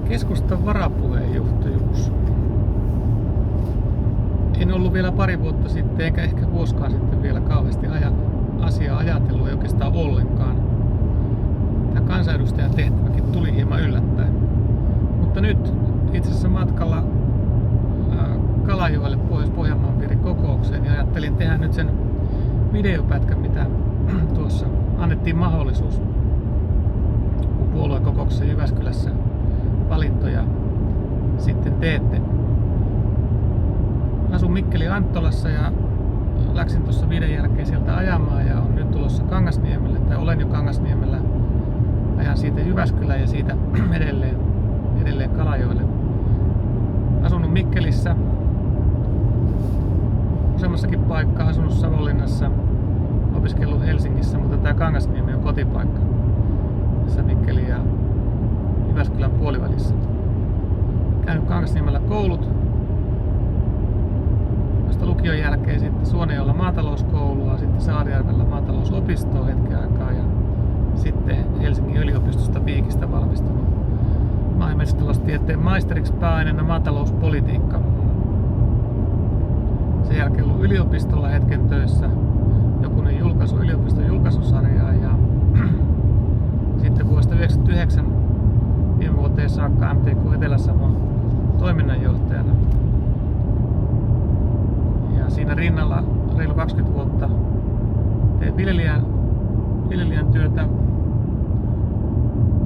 Keskustan varapuheenjohtajuus. En ollut vielä pari vuotta sitten, eikä ehkä vuosikaan sitten vielä kauheasti asiaa ajatellut, ei oikeastaan ollenkaan. Tämä kansanedustajan tehtäväkin tuli hieman yllättäen. Mutta nyt itse asiassa matkalla Kalajoelle Pohjois-Pohjanmaan piirin kokoukseen ja ajattelin tehdä nyt sen videopätkän, mitä tuossa annettiin mahdollisuus, kun puoluekokouksessa Jyväskylässä valintoja sitten teette. Asun Mikkelin Anttolassa ja läksin tuossa 5 jälkeen sieltä ajamaan ja on nyt tulossa Kangasniemelle, tai olen jo Kangasniemellä. Ajan siitä Jyväskylään ja siitä edelleen Kalajoelle. Asunut Mikkelissä useammassakin paikkaa, asunut Savonlinnassa, opiskellut Helsingissä, mutta tämä Kangasniemi on kotipaikka tässä Mikkelin ja Jyväskylän puolivälissä. Käynyt Kangasniemellä koulut. Vasta lukion jälkeen sitten Suonenjoella maatalouskoulua, sitten Saarijärvellä maatalousopistoa hetken aikaa ja sitten Helsingin yliopistosta Viikistä valmistunut maa- ja metsätaloustieteen maisteriksi pääaineena maatalouspolitiikka. Sen jälkeen ollut yliopistolla hetken töissä, jokunen yliopiston julkaisusarjaa ja sitten vuodesta 1999 viime vuoteen saakka MTK Etelä-Savon toiminnanjohtajana. Ja siinä rinnalla reilu 20 vuotta tein viljelijän työtä.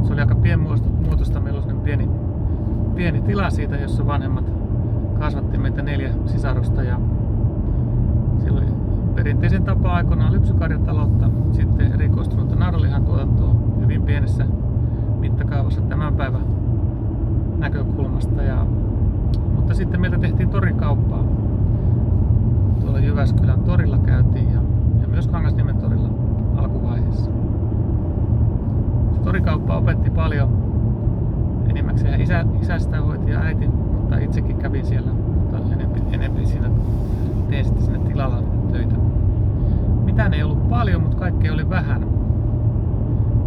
Se oli aika pienmuotoista. Meillä oli pieni tila siitä, jossa vanhemmat kasvatti meitä 4 sisarusta. Ja siellä oli perinteisen tapaan aikoinaan lypsykarjataloutta, sitten erikoistunutta naudanlihan tuotantoa hyvin pienessä mittakaavassa tämän päivän näkökulmasta. Mutta sitten meiltä tehtiin torikauppaa. Tuolla Jyväskylän torilla käytiin ja myös Kangasniemen torilla alkuvaiheessa. Se torikauppa opetti paljon. Enimmäkseen isä sitä hoiti ja äiti, mutta itsekin kävin siellä. Mutta enempi siinä tein sitten sinne tilalla töitä. Mitään ei ollut paljon, mutta kaikkea oli vähän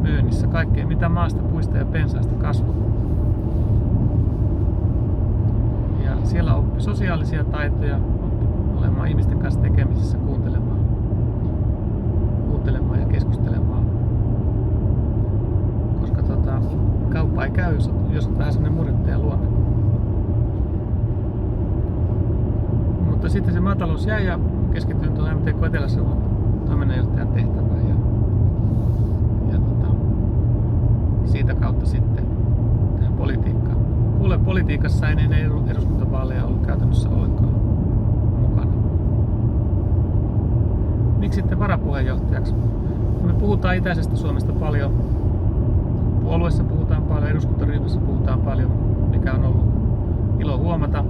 myynnissä. Kaikkea mitä maasta, puista ja pensaista kasvoi. Ja siellä oppi sosiaalisia taitoja, olemaan ihmisten kanssa tekemisissä, kuuntelemaan ja keskustelemaan. Koska kauppa ei käy, jos on vähän sellainen murjottaja luonne. Mutta sitten se maatalous jäi ja keskityin tuohon MTK Etelä-Savon toiminnanjohtajan tehtävään. Ja siitä kautta sitten tähän politiikkaan. Politiikassa ennen ei ollut eduskuntavaaleja ollut käytännössä ollenkaan mukana. Miksi sitten varapuheenjohtajaksi? Me puhutaan itäisestä Suomesta paljon. Puolueessa puhutaan paljon, eduskuntaryhmässä puhutaan paljon, mikä on ollut ilo huomata.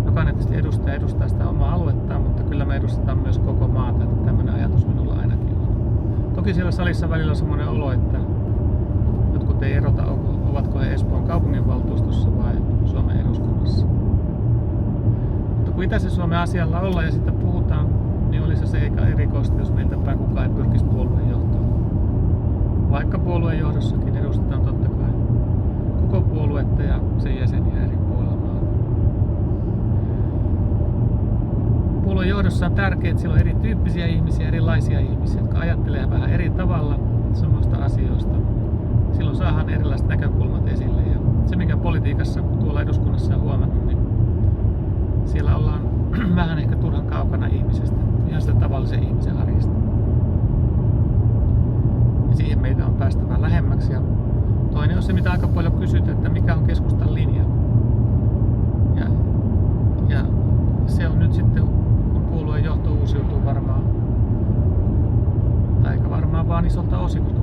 Jokainen tietysti edustaa sitä omaa aluettaan, mutta kyllä me edustetaan myös koko maata, että tämmöinen ajatus minulla ainakin on. Toki siellä salissa välillä on semmoinen olo, että jotkut ei erota, ovatko he Espoon kaupunginvaltuustossa vai Suomen eduskunnassa. Mutta kun itäisen Suomen asialla ollaan ja sitten puhutaan, niin olisi se eikä erikoista, jos meiltä päin kukaan ei pyrkisi puolueen johtoon. Vaikka puolueen johdossakin edustetaan totta kai koko puoluetta ja sen jäseniä eri puolilla maalla. Puolueen johdossa on tärkeää, että siellä on erityyppisiä ihmisiä, erilaisia ihmisiä, jotka ajattelee vähän eri tavalla samoista asioista. Silloin saadaan erilaiset näkökulmat esille. Ja se mikä politiikassa tuolla eduskunnassa on huomannut, niin siellä ollaan vähän ehkä turhan kaukana ihmisestä, ihan sitä tavallisen ihmisen arjesta. Ja siihen meidän on päästävä lähemmäksi. Ja toinen on se, mitä aika paljon kysytään, että mikä on keskustan linja. Ja se on nyt sitten, kun puolueen johto uusiutuu varmaan, tai eikä varmaan vaan isolta osin, koska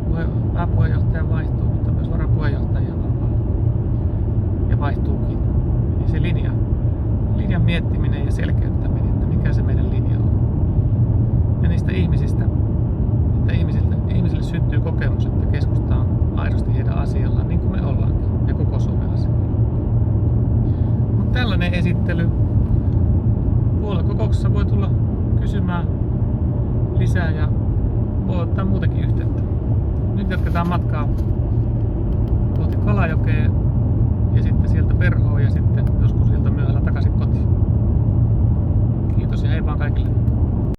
pääpuheenjohtaja vaihtuu, mutta myös varapuheenjohtajia varmaan. Ja vaihtuukin. Niin se linjan miettiminen ja selkeyttäminen, että mikä se meidän linja on. Ja niistä ihmisistä, että ihmisille syntyy kokemus, että keskusta on aidosti heidän asiallaan, niin kuin me ollaankin, ja koko Suomen asialla. Mutta tällainen esittely. Puoluekokouksessa voi tulla kysymään lisää ja voi ottaa muutenkin yhteyttä. Nyt jatketaan matkaa kohti Kalajokea ja sitten sieltä perhoon ja